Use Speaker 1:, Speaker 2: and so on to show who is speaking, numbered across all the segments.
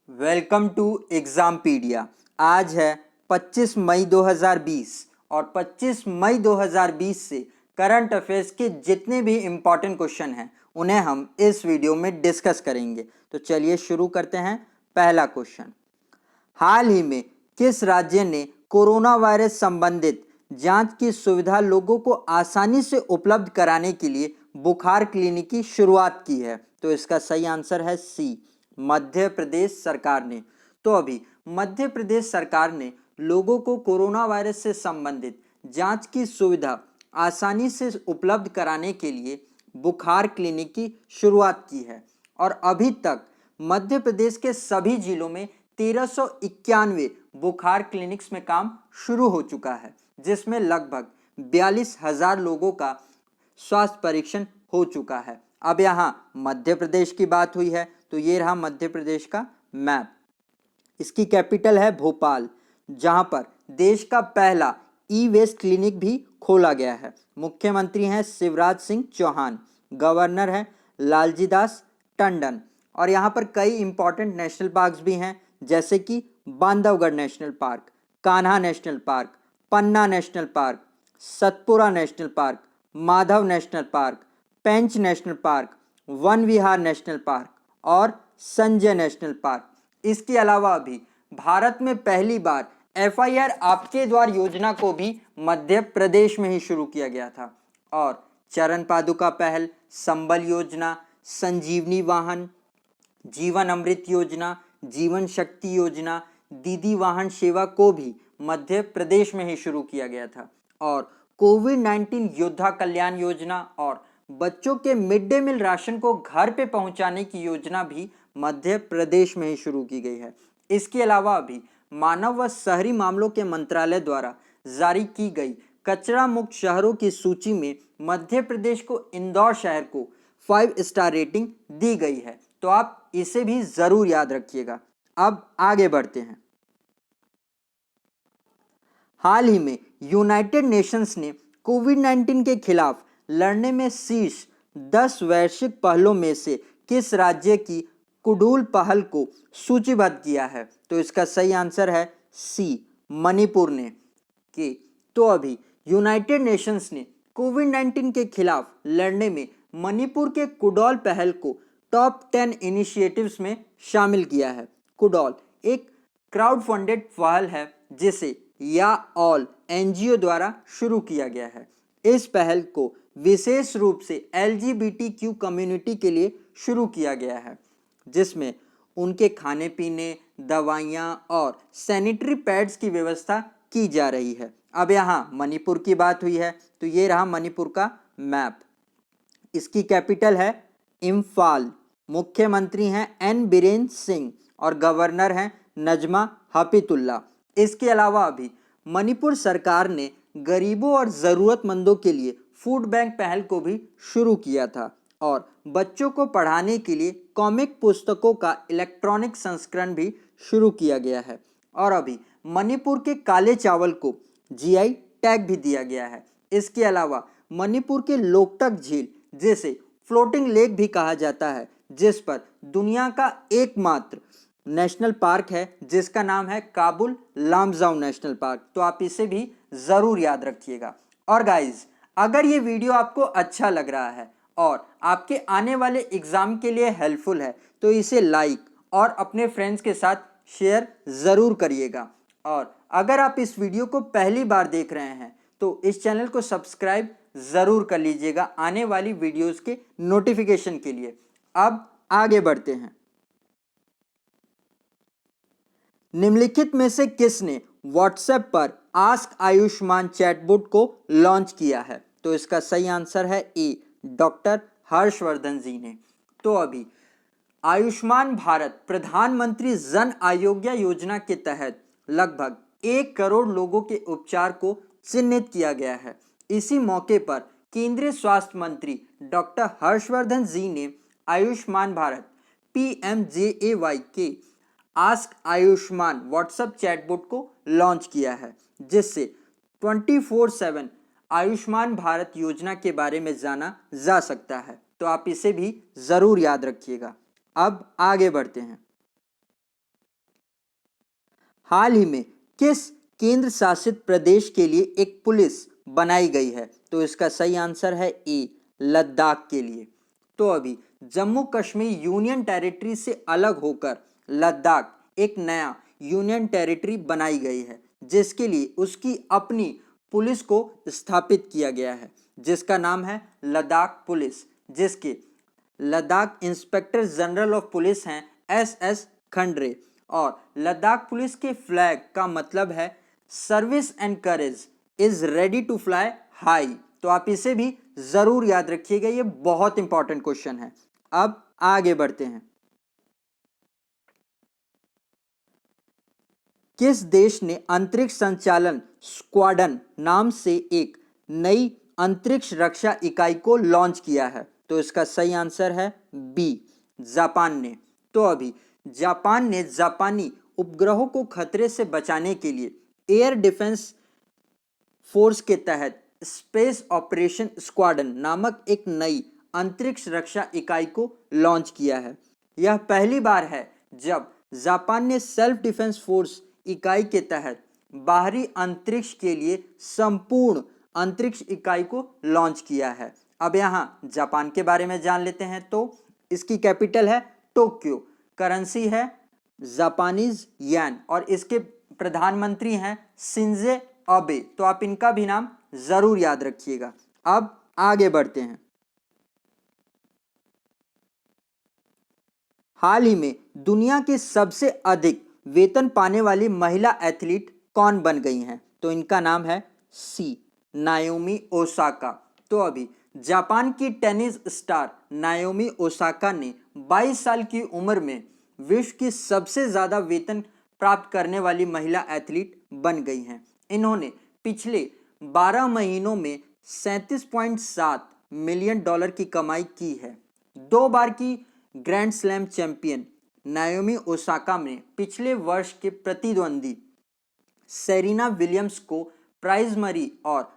Speaker 1: Welcome to एग्जामपीडिया। आज है 25 मई 2020 और 25 मई 2020 से करंट अफेयर्स के जितने भी इम्पॉर्टेंट क्वेश्चन हैं उन्हें हम इस वीडियो में डिस्कस करेंगे। तो चलिए शुरू करते हैं। पहला क्वेश्चन, हाल ही में किस राज्य ने कोरोना वायरस संबंधित जांच की सुविधा लोगों को आसानी से उपलब्ध कराने के लिए बुखार क्लिनिक की शुरुआत की है? तो इसका सही आंसर है सी, मध्य प्रदेश सरकार ने। तो अभी मध्य प्रदेश सरकार ने लोगों को कोरोना वायरस से संबंधित जांच की सुविधा आसानी से उपलब्ध कराने के लिए बुखार क्लिनिक की शुरुआत की है और अभी तक मध्य प्रदेश के सभी जिलों में 1391 बुखार क्लिनिक्स में काम शुरू हो चुका है, जिसमें लगभग 42,000 लोगों का स्वास्थ्य परीक्षण हो चुका है। अब यहाँ मध्य प्रदेश की बात हुई है तो ये रहा मध्य प्रदेश का मैप। इसकी कैपिटल है भोपाल, जहाँ पर देश का पहला ई वेस्ट क्लिनिक भी खोला गया है। मुख्यमंत्री हैं शिवराज सिंह चौहान, गवर्नर हैं लालजी दास टंडन और यहाँ पर कई इंपॉर्टेंट नेशनल पार्क्स भी हैं, जैसे कि Bandhavgarh national park, Kanha national park, Panna national park, Satpura national park, Madhav national park, Pench national park, Van Vihar national park और संजय नेशनल पार्क। इसके अलावा अभी भारत में पहली बार FIR आपके द्वार योजना को भी मध्य प्रदेश में ही शुरू किया गया था और चरण पादुका पहल, संबल योजना, संजीवनी वाहन, जीवन अमृत योजना, जीवन शक्ति योजना, दीदी वाहन सेवा को भी मध्य प्रदेश में ही शुरू किया गया था और कोविड-19 योद्धा कल्याण योजना और बच्चों के मिड डे मील राशन को घर पे पहुंचाने की योजना भी मध्य प्रदेश में ही शुरू की गई है। इसके अलावा अभी मानव व शहरी मामलों के मंत्रालय द्वारा जारी की गई कचरा मुक्त शहरों की सूची में मध्य प्रदेश को इंदौर शहर को 5 स्टार रेटिंग दी गई है, तो आप इसे भी जरूर याद रखिएगा। अब आगे बढ़ते हैं। हाल ही में यूनाइटेड नेशंस ने कोविड-19 के खिलाफ लड़ने में शीर्ष 10 वैश्विक पहलों में से किस राज्य की कुडूल पहल को सूचीबद्ध किया है? तो इसका सही आंसर है सी, मणिपुर ने। तो अभी यूनाइटेड नेशंस ने कोविड-19 के खिलाफ लड़ने में मणिपुर के कुडॉल पहल को टॉप 10 इनिशिएटिव्स में शामिल किया है। कुडॉल एक क्राउड फंडेड पहल है जिसे या ऑल NGO द्वारा शुरू किया गया है। इस पहल को विशेष रूप से LGBTQ कम्युनिटी के लिए शुरू किया गया है, जिसमें उनके खाने पीने, दवाइयाँ और सैनिटरी पैड्स की व्यवस्था की जा रही है। अब यहाँ मणिपुर की बात हुई है तो ये रहा मणिपुर का मैप। इसकी कैपिटल है इम्फाल, मुख्यमंत्री हैं N बीरेन सिंह और गवर्नर हैं नजमा हपीतुल्ला। इसके अलावा अभी मणिपुर सरकार ने गरीबों और ज़रूरतमंदों के लिए फूड बैंक पहल को भी शुरू किया था और बच्चों को पढ़ाने के लिए कॉमिक पुस्तकों का इलेक्ट्रॉनिक संस्करण भी शुरू किया गया है और अभी मणिपुर के काले चावल को GI टैग भी दिया गया है। इसके अलावा मणिपुर के लोकटक झील, जिसे फ्लोटिंग लेक भी कहा जाता है, जिस पर दुनिया का एकमात्र नेशनल पार्क है जिसका नाम है काबुल लामजाओ नेशनल पार्क, तो आप इसे भी ज़रूर याद रखिएगा। और गाइज, अगर ये वीडियो आपको अच्छा लग रहा है और आपके आने वाले एग्ज़ाम के लिए हेल्पफुल है तो इसे लाइक और अपने फ्रेंड्स के साथ शेयर ज़रूर करिएगा। और अगर आप इस वीडियो को पहली बार देख रहे हैं तो इस चैनल को सब्सक्राइब ज़रूर कर लीजिएगा आने वाली वीडियोज़ के नोटिफिकेशन के लिए। अब आगे बढ़ते हैं। निम्नलिखित में से किसने व्हाट्सएप पर आस्क आयुष्मान चैटबॉट को लॉन्च किया है? तो इसका सही आंसर है ए, डॉक्टर हर्षवर्धन जी ने। तो अभी आयुष्मान भारत प्रधानमंत्री जन आरोग्य योजना के तहत लगभग 1 करोड़ लोगों के उपचार को चिन्हित किया गया है। इसी मौके पर केंद्रीय स्वास्थ्य मंत्री डॉक्टर हर्षवर्धन जी ने आयुष्मान भारत PMJAY के आस्क आयुष्मान व्हाट्सएप चैटबॉट को लॉन्च किया है, जिससे 24/7 आयुष्मान भारत योजना के बारे में जाना जा सकता है, तो आप इसे भी ज़रूर याद रखिएगा। अब आगे बढ़ते हैं। हाल ही में किस केंद्र शासित प्रदेश के लिए एक पुलिस बनाई गई है? तो इसका सही आंसर है ए, लद्दाख के लिए। तो अभी जम्मू कश्मीर यूनियन टेरिटरी से अलग होकर लद्दाख एक नया यूनियन टेरिटरी बनाई गई है, जिसके लिए उसकी अपनी पुलिस को स्थापित किया गया है, जिसका नाम है लद्दाख पुलिस, जिसके Ladakh inspector general of police हैं एस खंड्रे। और लद्दाख पुलिस के फ्लैग का मतलब है service and courage is ready to fly high. तो आप इसे भी जरूर याद रखिएगा, ये बहुत इंपॉर्टेंट क्वेश्चन है। अब आगे बढ़ते हैं। किस देश ने अंतरिक्ष संचालन स्क्वाड्रन नाम से एक नई अंतरिक्ष रक्षा इकाई को लॉन्च किया है? तो इसका सही आंसर है बी, जापान ने। तो अभी जापान ने जापानी उपग्रहों को खतरे से बचाने के लिए एयर डिफेंस फोर्स के तहत स्पेस ऑपरेशन स्क्वाड्रन नामक एक नई अंतरिक्ष रक्षा इकाई को लॉन्च किया है। यह पहली बार है जब जापान ने सेल्फ डिफेंस फोर्स इकाई के तहत बाहरी अंतरिक्ष के लिए संपूर्ण अंतरिक्ष इकाई को लॉन्च किया है। अब यहाँ जापान के बारे में जान लेते हैं। तो इसकी कैपिटल है टोक्यो, करेंसी है जापानीज येन और इसके प्रधानमंत्री हैं शिंजो अबे। तो आप इनका भी नाम जरूर याद रखिएगा। अब आगे बढ़ते हैं। हाल ही में दुनिया की सबसे अधिक वेतन पाने वाली महिला एथलीट कौन बन गई हैं? तो इनका नाम है सी, नाओमी ओसाका। तो अभी जापान की टेनिस स्टार नाओमी ओसाका ने 22 साल की उम्र में विश्व की सबसे ज्यादा वेतन प्राप्त करने वाली महिला एथलीट बन गई हैं। इन्होंने पिछले 12 महीनों में 37.7 मिलियन डॉलर की कमाई की है। 2 बार की grand slam champion Naomi Osaka ने पिछले वर्ष के प्रतिद्वंदी सेरेना विलियम्स को प्राइज मनी और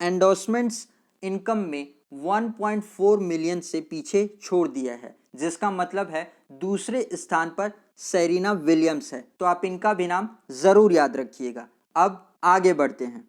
Speaker 1: एंडोर्समेंट्स इनकम में 1.4 मिलियन से पीछे छोड़ दिया है, जिसका मतलब है दूसरे स्थान पर सेरेना विलियम्स है। तो आप इनका भी नाम जरूर याद रखिएगा। अब आगे बढ़ते हैं।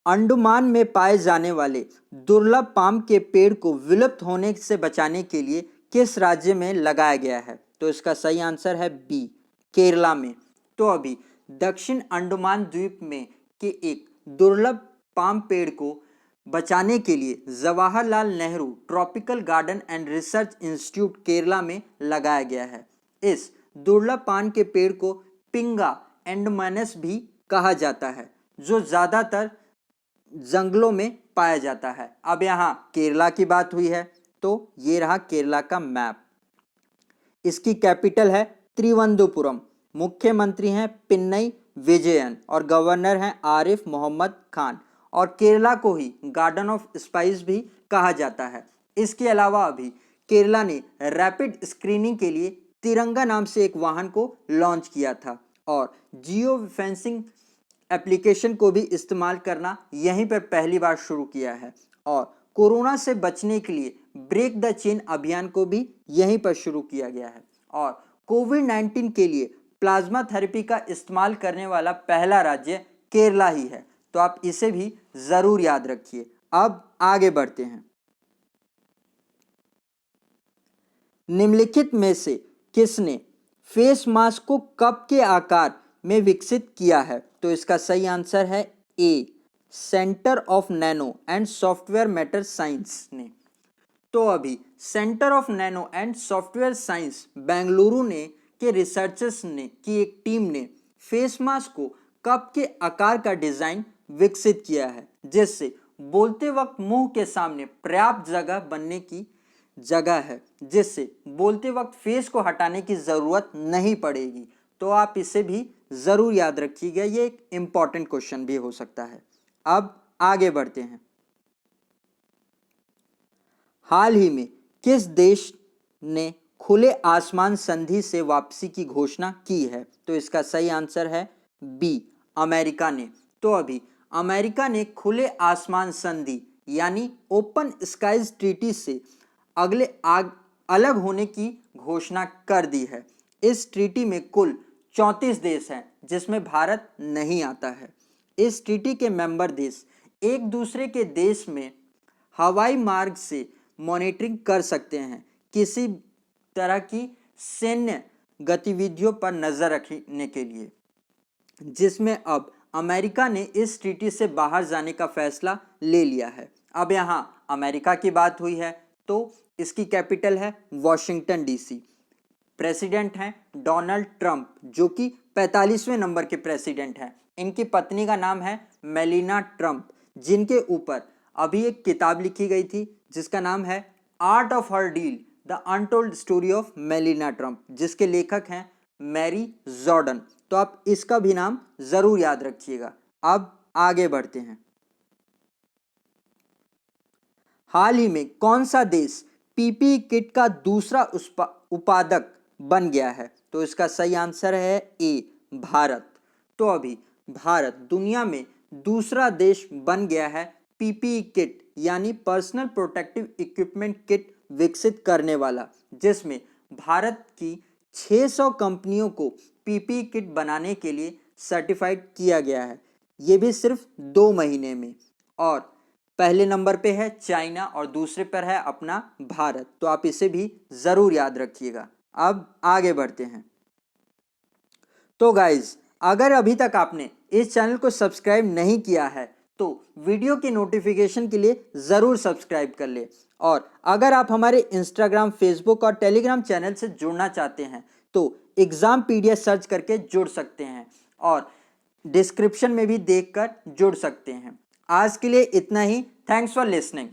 Speaker 1: अंडमान में पाए जाने वाले दुर्लभ पाम के पेड़ को विलुप्त होने से बचाने के लिए किस राज्य में लगाया गया है? तो इसका सही आंसर है बी, केरला में। तो अभी दक्षिण अंडमान द्वीप में के एक दुर्लभ पाम पेड़ को बचाने के लिए Jawaharlal Nehru tropical garden and research institute Kerala में लगाया गया है। इस दुर्लभ पाम के पेड़ को पिंगा एंडमानस भी कहा जाता है, जो ज्यादातर जंगलों में पाया जाता है। अब यहाँ केरला की बात हुई है, तो ये रहा केरला का मैप। इसकी कैपिटल है त्रिवंदपुरम, मुख्यमंत्री हैं पिन्नई विजयन और गवर्नर हैं आरिफ मोहम्मद खान। और केरला को ही गार्डन ऑफ स्पाइस भी कहा जाता है। इसके अलावा अभी केरला ने रैपिड स्क्रीनिंग के लिए तिरंगा नाम से एक वाहन को लॉन्च किया था और जियो फेंसिंग एप्लीकेशन को भी इस्तेमाल करना यहीं पर पहली बार शुरू किया है। और कोरोना से बचने के लिए ब्रेक द चेन अभियान को भी यहीं पर शुरू किया गया है। और कोविड-19 के लिए प्लाज्मा थेरेपी का इस्तेमाल करने वाला पहला राज्य केरला ही है। तो आप इसे भी जरूर याद रखिए। अब आगे बढ़ते हैं। निम्नलिखित में से किसने फेस मास्क को कप के आकार में विकसित किया है? तो इसका सही आंसर है A, centre of nano and software matter science ने। तो अभी centre of nano and software science Bengaluru ने के रिसर्चर्स ने की एक टीम ने फेस मास्क को कप के आकार का डिजाइन विकसित किया है, जिससे बोलते वक्त मुंह के सामने पर्याप्त जगह बनने की जगह है, जिससे बोलते वक्त फेस को हटाने की जरूरत नहीं पड़ेगी। तो आप इसे भी जरूर याद रखिएगा, ये एक इंपॉर्टेंट क्वेश्चन भी हो सकता है। अब आगे बढ़ते हैं। हाल ही में किस देश ने खुले आसमान संधि से वापसी की घोषणा की है? तो इसका सही आंसर है बी, अमेरिका ने। तो अभी अमेरिका ने खुले आसमान संधि यानी ओपन स्काईज ट्रीटी से अलग होने की घोषणा कर दी है। इस ट्रीटी में कुल 34 देश हैं जिसमें भारत नहीं आता है। इस ट्रीटी के मेंबर देश एक दूसरे के देश में हवाई मार्ग से मॉनिटरिंग कर सकते हैं किसी तरह की सैन्य गतिविधियों पर नजर रखने के लिए, जिसमें अब अमेरिका ने इस ट्रीटी से बाहर जाने का फैसला ले लिया है। अब यहाँ अमेरिका की बात हुई है तो इसकी कैपिटल है वॉशिंगटन डीसी। प्रेसिडेंट हैं डोनाल्ड ट्रंप जो कि 45वें नंबर के प्रेसिडेंट हैं। इनकी पत्नी का नाम है मेलिना ट्रंप, जिनके ऊपर अभी एक किताब लिखी गई थी जिसका नाम है art of her deal, the untold story of melaena Trump, जिसके लेखक हैं मैरी जॉर्डन। तो आप इसका भी नाम जरूर याद रखिएगा। अब आगे बढ़ते हैं। हाल ही में कौन सा देश पीपीई किट का दूसरा उत्पादक बन गया है? तो इसका सही आंसर है ए, भारत। तो अभी भारत दुनिया में दूसरा देश बन गया है पीपीई किट यानी पर्सनल प्रोटेक्टिव इक्विपमेंट किट विकसित करने वाला, जिसमें भारत की 600 कंपनियों को पीपीई किट बनाने के लिए सर्टिफाइड किया गया है, ये भी सिर्फ 2 महीने में। और पहले नंबर पे है चाइना और दूसरे पर है अपना भारत। तो आप इसे भी जरूर याद रखिएगा। अब आगे बढ़ते हैं। तो गाइज, अगर अभी तक आपने इस चैनल को सब्सक्राइब नहीं किया है तो वीडियो के नोटिफिकेशन के लिए ज़रूर सब्सक्राइब कर ले। और अगर आप हमारे इंस्टाग्राम, फेसबुक और टेलीग्राम चैनल से जुड़ना चाहते हैं तो एग्जामपीडिया सर्च करके जुड़ सकते हैं और डिस्क्रिप्शन में भी देखकर जुड़ सकते हैं। आज के लिए इतना ही। Thanks for listening.